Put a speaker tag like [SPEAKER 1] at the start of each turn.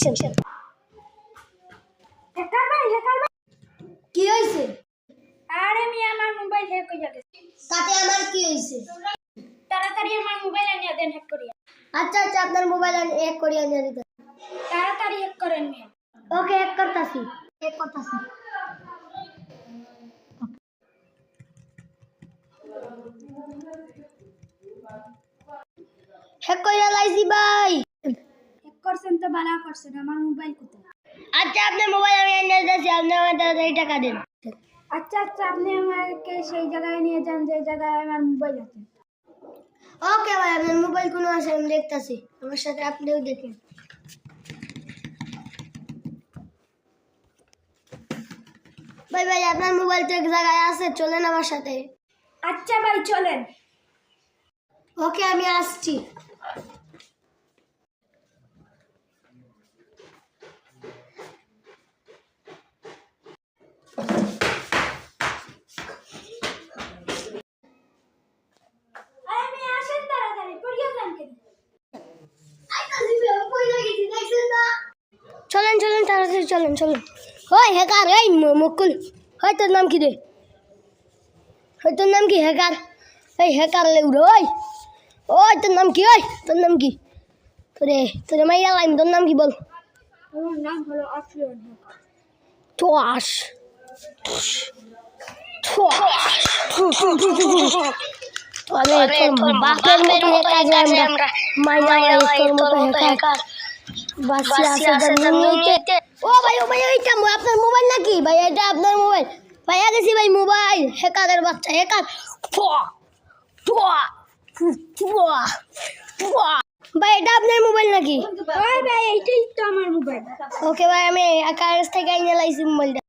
[SPEAKER 1] Action. কি হইছে?
[SPEAKER 2] আরে মিয়া আমার মোবাইল হ্যাক হয়ে গেছে।
[SPEAKER 1] তাতে আমার কি হইছে?
[SPEAKER 2] তাড়াতাড়ি আমার মোবাইল আনিয়ে দেন হ্যাক করিয়া।
[SPEAKER 1] আচ্ছা আচ্ছা, আপনার মোবাইল হ্যাক করিয়া নিয়ে দিতে।
[SPEAKER 2] তাড়াতাড়ি হ্যাক করেন মিয়া।
[SPEAKER 1] ওকে, হ্যাক করতাছি। হ্যাক কইরা লাইছি ভাই।
[SPEAKER 2] হ্যাক করছেন তো ভালো করছেন, আমার মোবাইল কোথায়?
[SPEAKER 1] আচ্ছা, আপনার মোবাইল আমি এনে দিয়েছি, আপনি আমার তাড়াতাড়ি টাকা দিন।
[SPEAKER 2] আচ্ছা আচ্ছা, আপনি আমাকে সেই জায়গায় নিয়ে যান যে জায়গায় আমার মোবাইল আছে।
[SPEAKER 1] ওকে ভাই, আপনার মোবাইল কোনো আছে আমি দেখতাছি, আমার সাথে আপনিও দেখেন। ভাই ভাই, আপনার মোবাইল তো এক জায়গায় আছে, চলেন আমার সাথে।
[SPEAKER 2] আচ্ছা ভাই চলেন।
[SPEAKER 1] ওকে, আমি আসছি।
[SPEAKER 2] আরে মিয়া আসেন তাড়াতাড়ি, পড়িয়া যান কেন?
[SPEAKER 1] চলেন চলেন, তাড়াতাড়ি চলেন চলেন। ওই হ্যাকার, এই মুকুল, হয় তোর নাম কি রে? হয় তোর নাম কি হ্যাকার? এই হ্যাকার লেউড়ো, ওই ওই তোর নাম কি? ওই তোর নাম কি? তোরে তোরে মাইয়া লাইম, তোর নাম কি বল?
[SPEAKER 2] আমার নাম হলো অফিয়ন হ্যাকার।
[SPEAKER 1] ঠোয়াস আরে তোর বাপের মতো হ্যাকার যে আমরা, মাইয়া তোর মতো হ্যাকার বাসি আছে জানিতে। ও ভাই এইটা আপনার মোবাইল নাকি ভাই? এটা আপনার মোবাইল? ভাইয়া গেছি ভাই, মোবাইল হ্যাকারের বাচ্চা হ্যাকার। ভাই এটা আপনার মোবাইল নাকি?
[SPEAKER 2] ভাই এইটাই তো আমার মোবাইল।
[SPEAKER 1] ওকে ভাই, আমি কার কাছ থেকে এনে লাইছি মোবাইলটা।